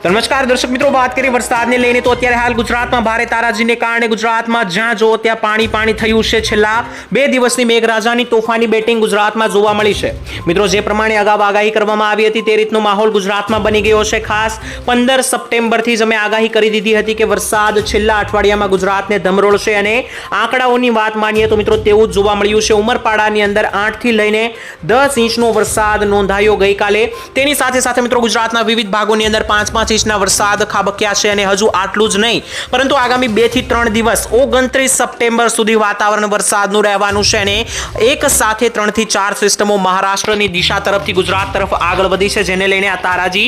તો નમસ્કાર દર્શક મિત્રો, વાત કરીએ વરસાદને લઈને તો અત્યારે હાલ ગુજરાતમાં ભારે તારાજીને કારણે ગુજરાતમાં જ્યાં જો ત્યાં પાણી થયું છે. છેલ્લા 2 દિવસની મેઘરાજાની તોફાની બેટિંગ ગુજરાતમાં જોવા મળી છે. મિત્રો, જે પ્રમાણે અગાઉ આગાહી કરવામાં આવી હતી તે રીતનો માહોલ ગુજરાતમાં બની ગયો છે. ખાસ 15 સપ્ટેમ્બરથી જ અમે આગાહી કરી દીધી હતી કે વરસાદ છેલ્લા અઠવાડિયામાં ગુજરાતને ધમરોળશે અને આંકડાઓની વાત માનીએ તો મિત્રો તેવું જ જોવા મળ્યું છે. ઉમરપાડાની અંદર 8 થી લઈને 10 ઇંચનો વરસાદ નોંધાયો ગઈકાલે. તેની સાથે સાથે મિત્રો ગુજરાતના વિવિધ ભાગોની અંદર 5 ઇંચના વરસાદ ખાબક્યા છે અને હજુ આટલું જ નહીં પરંતુ આગામી 2 થી 3 દિવસ 29 સપ્ટેમ્બર સુધી વાતાવરણ વરસાદનું રહેવાનું છે અને એક સાથે 3 થી 4 સિસ્ટમો મહારાષ્ટ્રની દિશા તરફથી ગુજરાત તરફ આગળ વધી છે, જેને લઈને આ તારાજી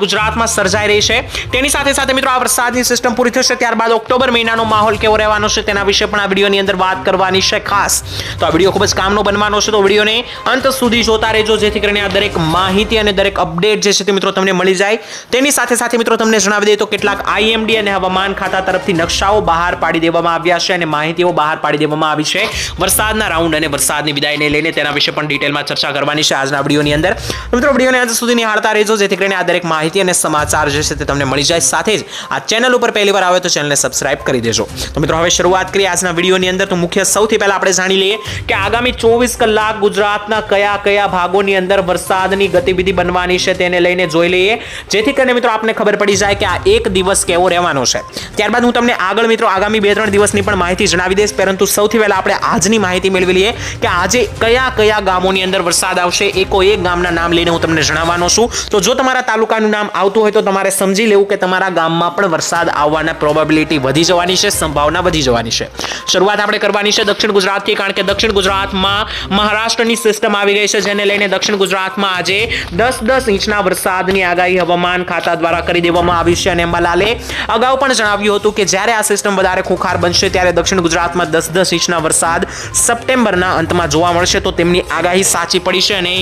ગુજરાતમાં સર્જાઈ રહી છે. તેની સાથે સાથે મિત્રો આ વરસાદની સિસ્ટમ પૂરી થશે ત્યારબાદ ઓક્ટોબર મહિનાનો માહોલ કેવો રહેવાનો છે તેના વિશે પણ આ વિડીયોની અંદર વાત કરવાની છે ખાસ. તો આ વિડીયો ખૂબ જ કામનો બનવાનો છે, તો વિડીયોને અંત સુધી જોતા રહેજો જેથી કરીને આ દરેક માહિતી અને દરેક અપડેટ જે છે તે મિત્રો તમને મળી જાય. તેની સાથે સાથે મિત્રો તમને જણાવી દઈએ તો કેટલાક આઈએમડી અને હવામાન ખાતા તરફથી નકશાઓ બહાર પાડી દેવામાં આવ્યા છે અને માહિતીઓ બહાર પાડી દેવામાં આવી છે વરસાદના રાઉન્ડ અને વરસાદની વિદાયને લઈને. તેના વિશે પણ ડિટેલમાં ચર્ચા કરવાની છે આજના વિડીયોની અંદર. મિત્રો, વિડીયોને અંત સુધી નિહાળતા રહેજો જેથી કરીને આ દરેક માહિતી અને સમાચાર જે છે તે તમને મળી જાય. સાથે જ આ ચેનલ ઉપર પહેલીવાર આવે તો ચેનલને સબસ્ક્રાઇબ કરી દેજો. તો મિત્રો, હવે શરૂઆત કરીએ આજના વિડીયોની અંદર. તો મુખ્ય સૌથી પહેલા આપણે જાણી લઈએ કે આગામી 24 કલાક ગુજરાતના કયા ભાગોની અંદર વરસાદની ગતિવિધિ બનવાની છે તેને લઈને જોઈ લઈએ જેથી કરીને મિત્રો આપને ખબર પડી જાય કે આ એક દિવસ કેવો રહેવાનો છે. ત્યારબાદ હું તમને આગળ મિત્રો આગામી 2-3 દિવસની પણ માહિતી જણાવી દઈશ, પરંતુ સૌથી પહેલા આપણે આજની માહિતી મેળવી લઈએ કે આજે કયા ગામોની અંદર વરસાદ આવશે. એક ગામના નામ લઈને હું તમને જણાવવાનો છું. તો જો તમારા તાલુકાનું નામ આવતું હોય તો તમારે સમજી લેવું કે તમારા ગામમાં પણ વરસાદ આવવાના પ્રોબેબિલિટી વધી જવાની છે, સંભાવના વધી જવાની છે. શરૂઆત આપણે કરવાની છે દક્ષિણ ગુજરાતથી, કારણ કે દક્ષિણ ગુજરાતમાં મહારાષ્ટ્રની સિસ્ટમ આવી ગઈ છે, જેને લઈને દક્ષિણ ગુજરાતમાં આજે 10 ઇંચના વરસાદની આગાહી હવામાન ખાતા દ્વારા કરી દેવામાં આવી છે. અને અંબાલાલે અગાઉ પણ જણાવ્યું હતું કે જ્યારે આ સિસ્ટમ વધારે ખુખાર બનશે ત્યારે દક્ષિણ ગુજરાતમાં 10 ઇંચના વરસાદ સપ્ટેમ્બરના અંતમાં જોવા મળશે. તો તેમની આગાહી સાચી પડી છે અને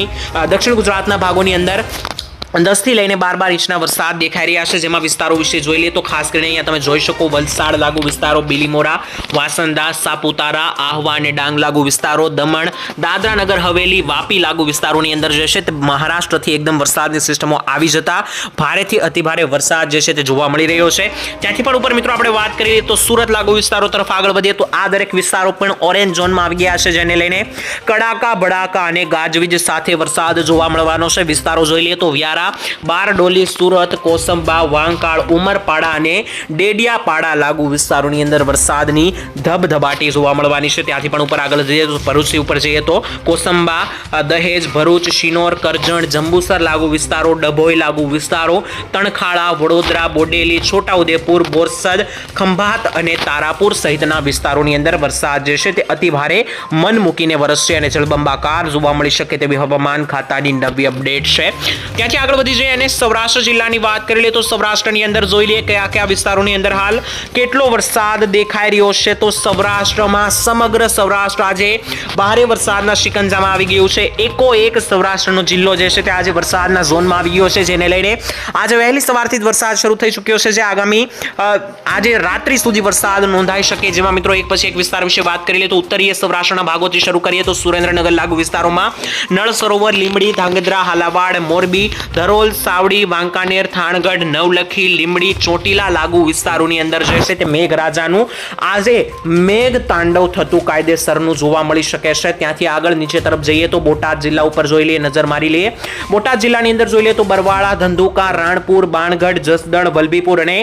દક્ષિણ ગુજરાતના ભાગોની અંદર 10 થી લઈને 12 ઇંચના વરસાદ દેખાઈ રહ્યા છે. જેમાં વિસ્તારો વિશે જોઈ લઈએ તો ખાસ કરીને અહીંયા તમે જોઈ શકો વલસાડ લાગુ વિસ્તારો, બિલીમોરા, વાસંદા, સાપુતારા, આહવા અને ડાંગ લાગુ વિસ્તારો, દમણ, દાદરા નગર હવેલી, વાપી લાગુ વિસ્તારોની અંદર જે છે તે મહારાષ્ટ્રથી એકદમ વરસાદની સિસ્ટમો આવી જતા ભારેથી અતિભારે વરસાદ જે છે તે જોવા મળી રહ્યો છે. ત્યાંથી પણ ઉપર મિત્રો આપણે વાત કરીએ તો સુરત લાગુ વિસ્તારો તરફ આગળ વધીએ તો આ દરેક વિસ્તારો પણ ઓરેન્જ ઝોનમાં આવી ગયા છે, જેને લઈને કડાકા ભડાકા અને ગાજવીજ સાથે વરસાદ જોવા મળવાનો છે. વિસ્તારો જોઈ લઈએ તો વ્યારા, બારડોલી, સુરત, કોસંબા, વાંકાળ, ઉમરપાડા અને ડેડિયાપાડા લાગુ વિસ્તારોની અંદર વરસાદની ધબધબાટી જોવા મળવાની છે. ત્યાંથી પણ ઉપર આગળ જઈએ તો ભરૂચથી ઉપર જઈએ તો કોસંબા, દહેજ, ભરૂચ, શિનોર, કરજણ, જંબુસર લાગુ વિસ્તારો, ડભોઈ લાગુ વિસ્તારો, તણખાળા, વડોદરા, બોડેલી, છોટાઉદેપુર, બોરસદ, ખંભાત અને તારાપુર સહિતના વિસ્તારોની અંદર વરસાદ જે છે તે અતિભારે મન મૂકીને વરસશે અને જળબંબાકાર જોવા મળી શકે તેવી હવામાન ખાતાની નવી અપડેટ છે. ત્યાંથી આગળ વધી જઈએ અને સૌરાષ્ટ્ર જિલ્લાની વાત કરી લઈએ તો સૌરાષ્ટ્રની અંદર જોઈ લઈએ કયા વિસ્તારોની અંદર હાલ કેટલો વરસાદ દેખાઈ રહ્યો છે. તો સૌરાષ્ટ્રમાં સમગ્ર સૌરાષ્ટ્ર આજે ભારે વરસાદના શિકંજામાં આવી ગયું છે. એક સૌરાષ્ટ્રનો જિલ્લો જે છે તે આજે વરસાદના ઝોનમાં આવી ગયો છે, જેને લઈને આજે વહેલી સવારથી જ વરસાદ શરૂ થઈ ચૂક્યો છે, જે આગામી આજે રાત્રિ સુધી વરસાદ નોંધાઈ શકે. જેમાં મિત્રો એક પછી એક વિસ્તાર વિશે વાત કરી લઈએ તો ઉત્તરીય સૌરાષ્ટ્રના ભાગોથી શરૂ કરીએ તો સુરેન્દ્રનગર લાગુ વિસ્તારોમાં નળ સરોવર, લીંબડી, ધાંગધ્રા, હાલાવાડ, મોરબી, ધરોલ, સાવડી, વાંકાનેર, થાણગઢ, નવલખી, લીંબડી, ચોટીલા લાગુ વિસ્તારોની અંદર જે છે તે મેઘરાજાનું આજે મેઘ તાંડવ થતું કાયદેસરનું જોવા મળી શકે છે. ત્યાંથી આગળ નીચે તરફ જઈએ તો બોટાદ જિલ્લા ઉપર જોઈ લઈએ, નજર મારી લઈએ. બોટાદ જિલ્લાની અંદર જોઈ લઈએ તો બરવાળા, ધંધુકા, રાણપુર, બાણગઢ, જસદણ, વલભીપુર અને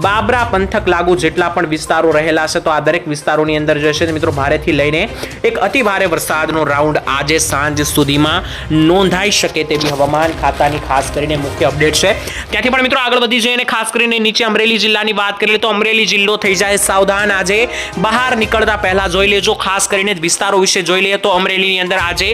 બાબરા પંથક લાગુ જેટલા પણ વિસ્તારો રહેલા છે તો આ દરેક વિસ્તારોની અંદર જે છે મિત્રો ભારેથી લઈને એક અતિ ભારે વરસાદનો રાઉન્ડ આજે સાંજ સુધીમાં નોંધાઈ શકે તેવી હવામાન ખાતાની ખાસ કરીને મુખ્ય અપડેટ છે. ત્યાંથી પણ મિત્રો આગળ વધી જઈએ અને ખાસ કરીને નીચે અમરેલી જિલ્લાની વાત કરીએ તો અમરેલી જિલ્લો થઈ જાય સાવધાન. આજે બહાર નીકળતા પહેલા જોઈ લેજો ખાસ કરીને વિસ્તારો વિશે જોઈ લઈએ તો અમરેલીની અંદર આજે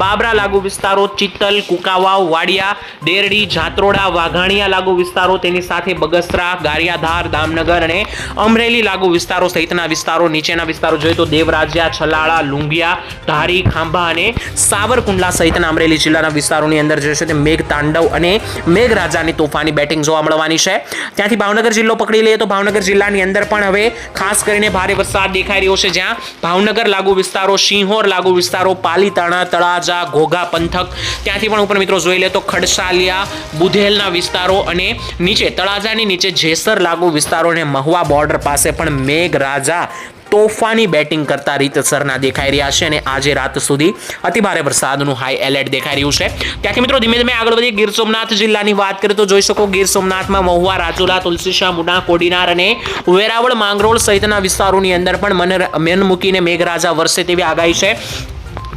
બાબરા લાગુ વિસ્તારો, ચિત્તલ, કુકાવાવ, વાડિયા, દેરડી, જાત્રોડા, વાઘાણીયા લાગુ વિસ્તારો, તેની સાથે બગસરા, ગારિયાધાર, દામનગર અને અમરેલી લાગુ વિસ્તારો સહિતના વિસ્તારો. નીચેના વિસ્તારો જોઈએ તો દેવરાજ્યા, છલાળા, લુંગિયા, ધારી, ખાંભા અને સાવરકુંડલા સહિતના અમરેલી જિલ્લાના વિસ્તારોની અંદર જે છે તે મેઘ તાંડવ અને મેઘરાજાની તોફાની બેટિંગ જોવા મળવાની છે. ત્યાંથી ભાવનગર જિલ્લો પકડી લઈએ તો ભાવનગર જિલ્લાની અંદર પણ હવે ખાસ કરીને ભારે વરસાદ દેખાઈ રહ્યો છે, જ્યાં ભાવનગર લાગુ વિસ્તારો, સિંહોર લાગુ વિસ્તારો, પાલીતાણા, તળાજા, ઘોઘા પંથક, ત્યાંથી પણ ઉપર મિત્રો જોઈ લે તો ખડસાલિયા, બુધેલના વિસ્તારો અને નીચે તળાજાની નીચે જેસર લાગુ વિસ્તારો અને મહુવા બોર્ડર પાસે પણ મેઘરાજા તોફાની બેટિંગ કરતા રીતસરના દેખાઈ રહ્યા છે અને આજે રાત સુધી અતિભારે વરસાદનું હાઈ એલર્ટ દેખાઈ રહ્યું છે. ત્યાંથી મિત્રો ધીમે ધીમે આગળ વધી ગીર સોમનાથ જિલ્લાની વાત કરીએ તો જોઈ શકો ગીર સોમનાથમાં મહુવા, રાજુલા, તુલસીશ્યામ, ઉના, કોડીનાર અને વેરાવળ, માંગરોળ સહિતના વિસ્તારોની અંદર પણ મન મૂકીને મેઘરાજા વરસે તેવી આગાહી છે.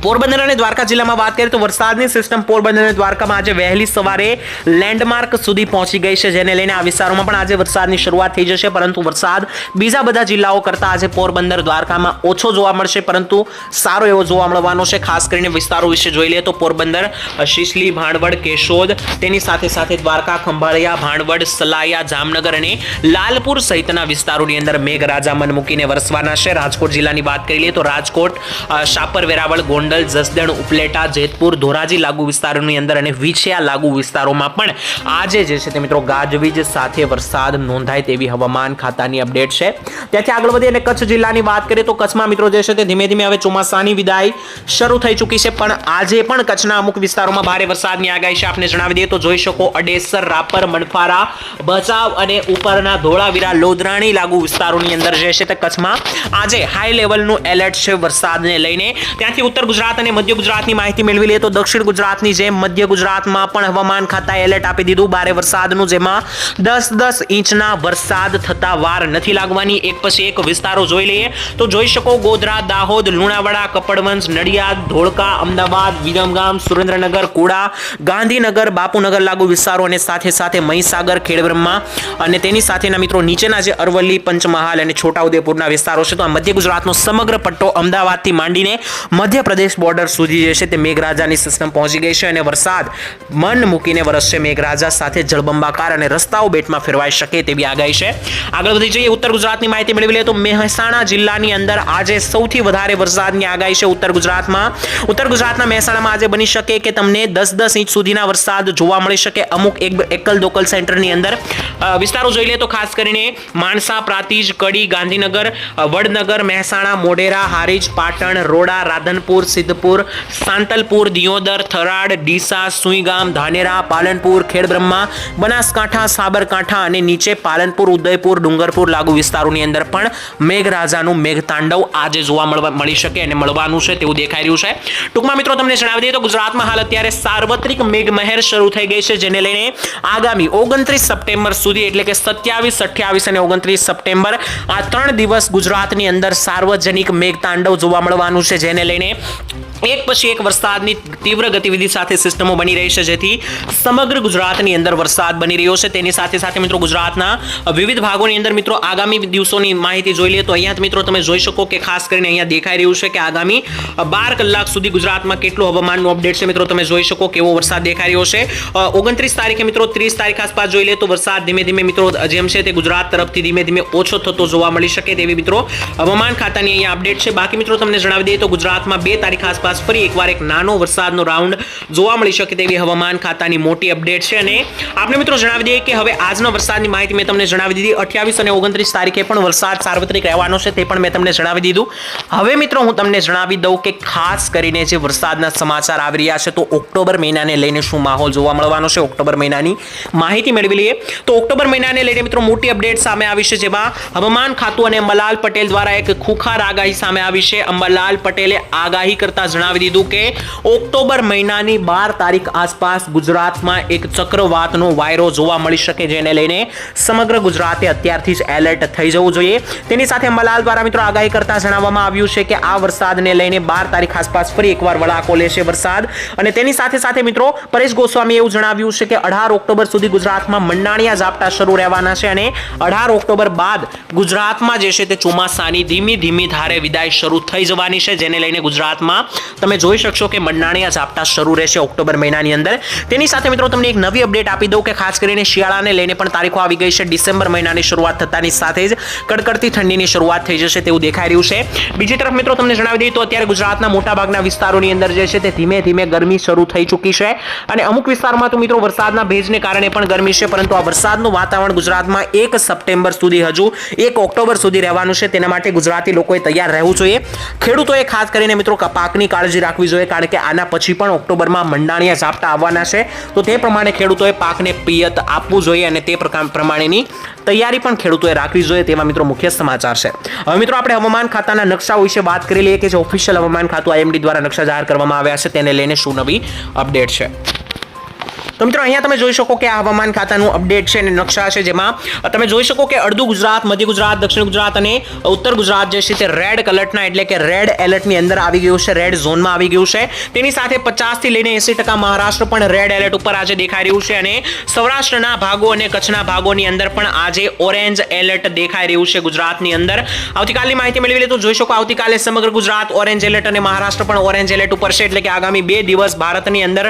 પોરબંદર અને દ્વારકા જિલ્લામાં વાત કરીએ તો વરસાદની સિસ્ટમ પોરબંદર અને દ્વારકામાં આજે વહેલી સવારે લેન્ડમાર્ક સુધી પહોંચી ગઈ છે, જેને લઈને આ વિસ્તારોમાં પણ આજે વરસાદની શરૂઆત થઈ જશે. પરંતુ વરસાદ બીજા બધા જિલ્લાઓ કરતાં આજે પોરબંદર, દ્વારકામાં ઓછો જોવા મળશે, પરંતુ સારો એવો જોવા મળવાનો છે. ખાસ કરીને વિસ્તારો વિશે જોઈ લઈએ તો પોરબંદર, શિશલી, ભાણવડ, કેશોદ, તેની સાથે સાથે દ્વારકા, ખંભાળિયા, ભાણવડ, સલાયા, જામનગર અને લાલપુર સહિતના વિસ્તારોની અંદર મેઘરાજા મન મૂકીને વરસવાના છે. રાજકોટ જિલ્લાની વાત કરી લઈએ તો રાજકોટ, શાપર, વેરાવળ, ગોંડલ, જસદણ, ઉપલેટા, જેતપુર, ધોરાજી લાગુ વિસ્તારોની અંદર અને વિછિયા લાગુ વિસ્તારોમાં પણ આજે જે છે તે મિત્રો ગાજવીજ સાથે વરસાદ નોંધાય તેવી હવામાન ખાતાની અપડેટ છે. ત્યાંથી આગળ વધી અને કચ્છ જિલ્લાની વાત કરીએ તો કચ્છમાં મિત્રો જે છે તે ધીમે ધીમે હવે ચોમાસાની વિદાય શરૂ થઈ ચૂકી છે, પણ આજે પણ કચ્છના અમુક વિસ્તારોમાં ભારે વરસાદની આગાહી છે. આપને જણાવી દઈએ તો જોઈ શકો અડેસર, રાપર, મનફારા, ભચાઉ અને ઉપરના ધોળાવીરા, લોધરાણી લાગુ વિસ્તારોની અંદર જે છે તે કચ્છમાં આજે હાઈ લેવલનું એલર્ટ છે વરસાદને લઈને. ત્યાંથી ઉત્તર ગુજરાત અને મધ્ય ગુજરાતની માહિતી મેળવી લઈએ તો દક્ષિણ ગુજરાતની જેમ મધ્ય ગુજરાતમાં પણ હવામાન ખાતાએ એલર્ટ આપી દીધું ભારે વરસાદનું, જેમાં 10-10 ઇંચના વરસાદ થતા વાર નથી લાગવાની. એક પછી એક વિસ્તારો જોઈ લઈએ તો જોઈ શકો ગોધરા, દાહોદ, લુણાવાડા, કપડવંજ, નડિયાદ, ધોળકા, અમદાવાદ, વિરમગામ, સુરેન્દ્રનગર, કુડા, ગાંધીનગર, બાપુનગર લાગુ વિસ્તારો અને સાથે સાથે મહીસાગર, ખેડબ્રહ્મા અને તેની સાથેના મિત્રો નીચેના જે અરવલ્લી, પંચમહાલ અને છોટાઉદેપુરના વિસ્તારો છે. તો આ મધ્ય ગુજરાતનો સમગ્ર પટ્ટો અમદાવાદથી માંડીને મધ્યપ્રદેશ બોર્ડર સુધી જે છે તે મેઘરાજાની સિસ્ટમ પહોંચી ગઈ છે અને વરસાદ મન મૂકીને વરસશે. મેઘરાજા સાથે જળબંબાકાર અને રસ્તાઓ બેટમાં ફેરવાઈ શકે તેવી આગાહી છે. આગળ વધી જઈએ ઉત્તર ગુજરાતની માહિતી મેળવી લઈએ તો મહેસાણા જિલ્લાની અંદર આજે સૌથી વધારે વરસાદની આગાહી છે. ઉત્તર ગુજરાતના મહેસાણામાં આજે બની શકે કે તમને 10-10 ઇંચ સુધીના વરસાદ જોવા મળી શકે. અમુક એકલ દોકલ સેન્ટરની અંદર વિસ્તારો જોઈ લઈએ તો ખાસ કરીને માણસા, પ્રાતિજ, કડી, ગાંધીનગર, વડનગર, મહેસાણા, મોઢેરા, હારીજ, પાટણ, રોડા, રાધનપુર, સિદ્ધપુર, સાંતલપુર, દિયોદર, થરાદ, ડીસા, સુઈગામ, ધાનેરા, પાલનપુર, ખેડબ્રહ્મા, બનાસકાંઠા, સાબરકાંઠા અને નીચે પાલનપુર, ઉદયપુર, ડુંગરપુર લાગુ વિસ્તારોની અંદર પણ મેઘરાજાનું મેઘતાંડવ આજે જોવા મળી શકે અને મળવાનું છે તેવું દેખાઈ રહ્યું છે. ટૂંકમાં મિત્રો તમને જણાવી દઈએ તો ગુજરાતમાં હાલ અત્યારે સાર્વત્રિક મેઘમહેર શરૂ થઈ ગઈ છે, જેને લઈને આગામી 29 સપ્ટેમ્બર સુધી એટલે કે 27, 28 અને 29 સપ્ટેમ્બર આ 3 દિવસ ગુજરાતની અંદર સાર્વજનિક મેઘતાંડવ જોવા મળવાનું છે, જેને લઈને એક પછી એક વરસાદની તીવ્ર ગતિવિધિ સાથે સિસ્ટમો બની રહી છે, જેથી સમગ્ર ગુજરાતની અંદર વરસાદ બની રહ્યો છે. તેની સાથે સાથે મિત્રો ગુજરાતના વિવિધ ભાગોની અંદર મિત્રો આગામી દિવસોની માહિતી જોઈ લઈએ તો અહીંયા મિત્રો તમે જોઈ શકો કે ખાસ કરીને અહીંયા દેખાઈ રહ્યું છે કે આગામી 12 કલાક સુધી ગુજરાતમાં કેટલું હવામાનનું અપડેટ છે. મિત્રો તમે જોઈ શકો કેવો વરસાદ દેખાઈ રહ્યો છે. 29 તારીખે મિત્રો 30 તારીખ આસપાસ જોઈ લઈએ તો વરસાદ ધીમે ધીમે મિત્રો જેમ છે તે ગુજરાત તરફથી ધીમે ધીમે ઓછો થતો જોવા મળી શકે તેવી મિત્રો હવામાન ખાતાની અહીંયા અપડેટ છે. બાકી મિત્રો તમને જણાવી દઈએ તો ગુજરાતમાં 2 તારીખ આસપાસ ફરી એકવાર એક નાનો વરસાદનો રાઉન્ડ જોવા મળી શકે તેવી હવામાન ખાતાની મોટી અપડેટ છે. અને આપણે મિત્રો જણાવી દઈએ કે હવે આજના વરસાદની માહિતી મેં તમને જણાવી દીધી. 28 અને 29 તારીખે પણ વરસાદ સાર્વત્રિક રહેવાનો છે તે પણ મેં તમને જણાવી દીધું. હવે મિત્રો હું તમને જણાવી દઉં કે ખાસ કરીને જે વરસાદના સમાચાર આવી રહ્યા છે તો ઓક્ટોબર મહિનાને લઈને શું માહોલ જોવા મળવાનો છે. ઓક્ટોબર મહિનાની માહિતી મેળવી લઈએ તો ઓક્ટોબર મહિનાને લઈને મિત્રો મોટી અપડેટ સામે આવી છે, જેમાં હવામાન ખાતું અને અંબાલાલ પટેલ દ્વારા એક ખુખાર આગાહી સામે આવી છે. અંબાલાલ પટેલે આગાહી કરતા જણાવી દીધું કે ઓક્ટોબર મહિનાની 12 તારીખ આસપાસ ગુજરાતમાં એક ચક્રવાતનો વાયરો જોવા મળી શકે, જેને લઈને સમગ્ર ગુજરાતે અત્યારથી જ એલર્ટ થઈ જવું જોઈએ. તેની સાથે અંબાલાલ દ્વારા મિત્રો આગાહી કરતા જણાવવામાં આવ્યું છે કે આ વરસાદને લઈને 12 તારીખ આસપાસ ફરી એકવાર વળાંકો લેશે વરસાદ. અને તેની સાથે સાથે મિત્રો પરેશ ગોસ્વામીએ એવું જણાવ્યું છે કે 18 ઓક્ટોબર સુધી ગુજરાતમાં મંડાણિયા ઝાપટા શરૂ રહેવાના છે અને 18 ઓક્ટોબર બાદ ગુજરાતમાં જે છે તે ચોમાસાની ધીમી ધીમી ધારે વિદાય શરૂ થઈ જવાની છે, જેને લઈને ગુજરાતમાં ગુજરાતમાં તમે જોઈ શકશો કે મંડાણિયા ઝાપટા શરૂ રહેશે ઓક્ટોબર મહિનાની અંદર. તેની સાથે મિત્રો તમને એક નવી અપડેટ આપી દઉં કે ખાસ કરીને શિયાળાને લઈને પણ તારીખો આવી ગઈ છે. ડિસેમ્બર મહિનાની શરૂઆત થતાની સાથે જ કડકડતી ઠંડીની શરૂઆત થઈ જશે તેવું દેખાઈ રહ્યું છે. બીજી તરફ મિત્રો તમને જણાવી દઈએ તો અત્યારે ગુજરાતના મોટાભાગના વિસ્તારોની અંદર જે છે તે ધીમે ધીમે ગરમી શરૂ થઈ ચૂકી છે અને અમુક વિસ્તારમાં તો મિત્રો વરસાદના ભેજને કારણે પણ ગરમી છે, પરંતુ આ વરસાદનું વાતાવરણ ગુજરાતમાં 1 સપ્ટેમ્બર સુધી હજુ 1 ઓક્ટોબર સુધી રહેવાનું છે. તેના માટે ગુજરાતી લોકોએ તૈયાર રહેવું જોઈએ. ખેડૂતોએ ખાસ કરીને મિત્રો પાકની કાળજી રાખવી જોઈએ, કારણ કે આના પછી પણ ઓક્ટોબરમાં મંડાણિયા ઝાપટા આવવાના છે. તો તે પ્રમાણે ખેડૂતોએ પાકને પિયત આપવું જોઈએ અને તે પ્રમાણેની તૈયારી પણ ખેડૂતોએ રાખવી જોઈએ. તેવા મિત્રો મુખ્ય સમાચાર છે. હવે મિત્રો આપણે હવામાન ખાતાના નકશા વિશે વાત કરી લઈએ કે જે ઓફિશિયલ હવામાન ખાતું IMD દ્વારા નકશા જાહેર કરવામાં આવ્યા છે તેને લઈને શું નવી અપડેટ છે. તો મિત્રો અહીંયા તમે જોઈ શકો કે આ હવામાન ખાતાનું અપડેટ છે અને નકશા છે, જેમાં તમે જોઈ શકો કે અડધું ગુજરાત, મધ્ય ગુજરાત, દક્ષિણ ગુજરાત અને ઉત્તર ગુજરાત જે છે તે રેડ કલરના એટલે કે રેડ એલર્ટની અંદર આવી ગયું છે, રેડ ઝોનમાં આવી ગયું છે. તેની સાથે 50 થી લઈને 80% મહારાષ્ટ્ર પણ રેડ એલર્ટ ઉપર આજે દેખાઈ રહ્યું છે અને સૌરાષ્ટ્રના ભાગો અને કચ્છના ભાગોની અંદર પણ આજે ઓરેન્જ એલર્ટ દેખાઈ રહ્યું છે ગુજરાતની અંદર. આવતીકાલની માહિતી મેળવી લે તો જોઈ શકો આવતીકાલે સમગ્ર ગુજરાત ઓરેન્જ એલર્ટ અને મહારાષ્ટ્ર પણ ઓરેન્જ એલર્ટ ઉપર છે, એટલે કે આગામી 2 દિવસ ભારતની અંદર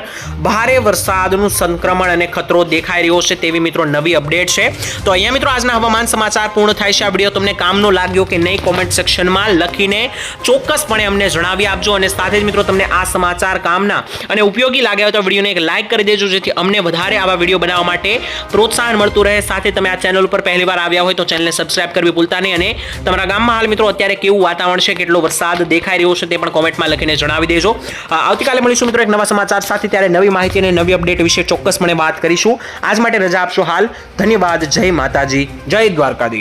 ભારે વરસાદનું સંક્રમણ અને ખતરો દેખાઈ રહ્યો છે તેવી મિત્રો નવી અપડેટ છે. તો અહીંયા મિત્રો આજના હવામાન સમાચાર પૂર્ણ થાય છે. આ વિડીયો તમને કામનો લાગ્યો કે નહીં કોમેન્ટ સેક્શનમાં લખીને ચોક્કસપણે અમને જણાવી આપજો અને સાથે જ મિત્રો તમને આ સમાચાર કામના અને ઉપયોગી લાગ્યા હોય તો વિડીયોને એક લાઈક કરી દેજો, જેથી અમને વધારે આવા વિડીયો બનાવવા માટે પ્રોત્સાહન મળતું રહે. સાથે તમે આ ચેનલ ઉપર પહેલીવાર આવ્યા હોય તો ચેનલને સબસ્ક્રાઇબ કરવી ભૂલતા નહીં અને તમારા ગામમાં હાલ મિત્રો અત્યારે કેવું વાતાવરણ છે, કેટલો વરસાદ દેખાઈ રહ્યો છે તે પણ કોમેન્ટમાં લખીને જણાવી દેજો. આવતીકાલે મળીશું મિત્રો એક નવા સમાચાર સાથે, ત્યારે નવી માહિતી અને નવી અપડેટ વિશે ચોક્કસપણે વાત કરીશું. આજ માટે રજા આપશો હાલ. ધન્યવાદ. જય માતાજી, જય દ્વારકાધીશ.